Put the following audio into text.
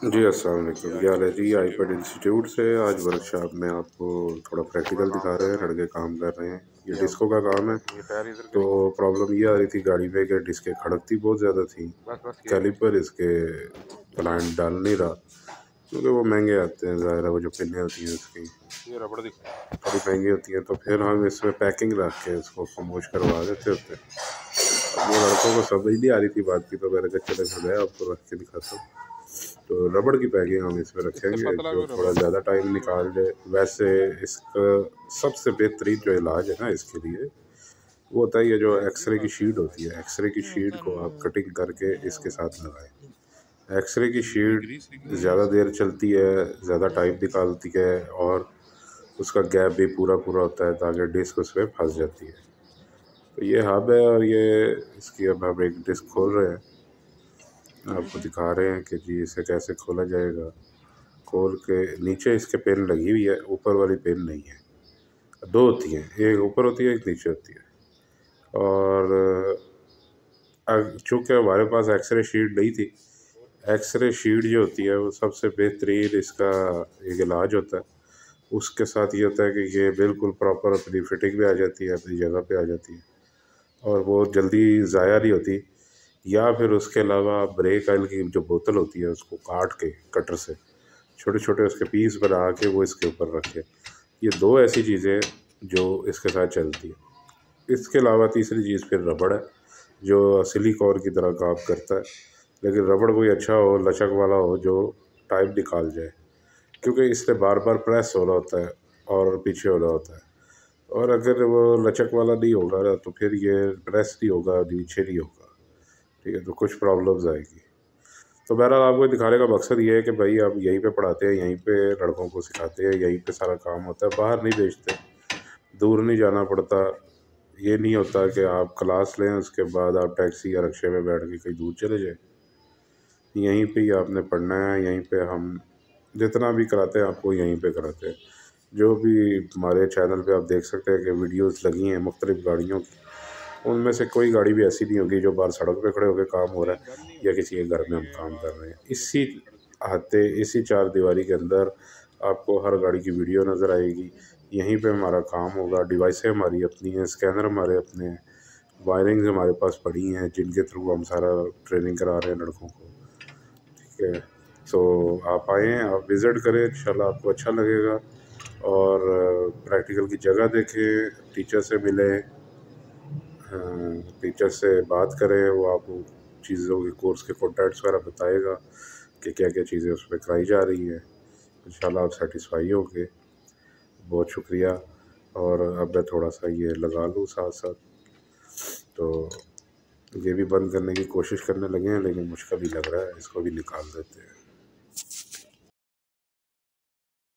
जी, अस्सलाम वालेकुम। क्या हाल है जी? आईपैड इंस्टीट्यूट से आज वर्कशॉप में आपको थोड़ा प्रैक्टिकल दिखा रहे हैं। लड़के काम कर रहे हैं। ये डिस्को का काम है। तो प्रॉब्लम ये आ रही थी गाड़ी में कि डिस्कें खड़कती बहुत ज़्यादा थी। कैलिपर इसके प्लांट डाल नहीं रहा, क्योंकि वो महंगे आते हैं। ज़ाहिर है वो जो पिनें होती हैं उसकी थोड़ी महंगी होती हैं। तो फिर हम इसमें पैकिंग रख के इसको खामोश करवा देते होते हैं। अब वो लड़कों को समझ नहीं आ रही थी बात की, तो मैंने कहा चले फिर मैं आपको रख के दिखाता हूँ। तो रबड़ की पैकिंग हम इसमें रखेंगे जो थोड़ा ज़्यादा टाइम निकाल दे। वैसे इसका सबसे बेहतरीन जो इलाज है ना इसके लिए, वो होता है ये जो एक्सरे की शीट होती है। एक्सरे की शीट को आप कटिंग करके इसके साथ लगाएं। एक्सरे की शीट ज़्यादा देर चलती है, ज़्यादा टाइम निकालती है, और उसका गैप भी पूरा पूरा होता है ताकि डिस्क उसमें फंस जाती है। तो ये हब है, और ये इसकी अब हम एक डिस्क खोल रहे हैं। आपको दिखा रहे हैं कि जी इसे कैसे खोला जाएगा। खोल के नीचे इसके पिन लगी हुई है, ऊपर वाली पिन नहीं है। दो होती हैं, एक ऊपर होती है, एक नीचे होती है। और चूँकि हमारे पास एक्सरे शीट नहीं थी, एक्सरे शीट जो होती है वो सबसे बेहतरीन इसका एक इलाज होता है। उसके साथ ये होता है कि ये बिल्कुल प्रॉपर अपनी फिटिंग में आ जाती है, अपनी जगह पे आ जाती है, और वो जल्दी ज़ाया नहीं होती। या फिर उसके अलावा ब्रेक ऑयल की जो बोतल होती है उसको काट के कटर से छोटे छोटे उसके पीस बना के वो इसके ऊपर रखें। ये दो ऐसी चीज़ें जो इसके साथ चलती है। इसके अलावा तीसरी चीज़ फिर रबड़ है, जो सिलिकॉन की तरह काम करता है, लेकिन रबड़ कोई अच्छा हो, लचक वाला हो, जो टाइम निकाल जाए, क्योंकि इससे बार बार प्रेस होना होता है और पीछे होना होता है। और अगर वो लचक वाला नहीं होगा ना, तो फिर ये प्रेस नहीं होगा, नीचे नहीं होगा। ठीक है, तो कुछ प्रॉब्लम्स आएगी। तो बहरहाल आपको दिखाने का मकसद ये है कि भाई आप यहीं पे पढ़ाते हैं, यहीं पे लड़कों को सिखाते हैं, यहीं पे सारा काम होता है, बाहर नहीं भेजते, दूर नहीं जाना पड़ता। ये नहीं होता कि आप क्लास लें उसके बाद आप टैक्सी या रिक्शे में बैठ के कहीं दूर चले जाएं। यहीं पे ही आपने पढ़ना है। यहीं पे हम जितना भी कराते हैं आपको यहीं पे कराते हैं। जो भी हमारे चैनल पे आप देख सकते हैं कि वीडियोस लगी हैं मुख्तलिफ़ गाड़ियों की, उनमें से कोई गाड़ी भी ऐसी नहीं होगी जो बाहर सड़क पे खड़े होकर काम हो रहा है या किसी के घर में हम काम कर रहे हैं। इसी अहाते, इसी चार दीवारी के अंदर आपको हर गाड़ी की वीडियो नज़र आएगी। यहीं पे हमारा काम होगा। डिवाइसें हमारी अपनी हैं, स्कैनर हमारे अपने हैं, वायरिंग्स हमारे पास पड़ी हैं जिनके थ्रू हम सारा ट्रेनिंग करा रहे हैं लड़कों को। ठीक है, तो आप आएँ, आप विज़िट करें, इंशाल्लाह आपको अच्छा लगेगा। और प्रैक्टिकल की जगह देखें, टीचर से मिलें, टीचर से बात करें, वो आपको चीज़ों के कोर्स के कॉन्टैक्ट्स वगैरह बताएगा कि क्या क्या चीज़ें उसमें कराई जा रही हैं। इंशाल्लाह आप सेटिस्फाई होंगे। बहुत शुक्रिया। और अब मैं थोड़ा सा ये लगा लूँ साथ साथ, तो ये भी बंद करने की कोशिश करने लगे हैं, लेकिन मुश्किल ही लग रहा है, इसको भी निकाल देते हैं।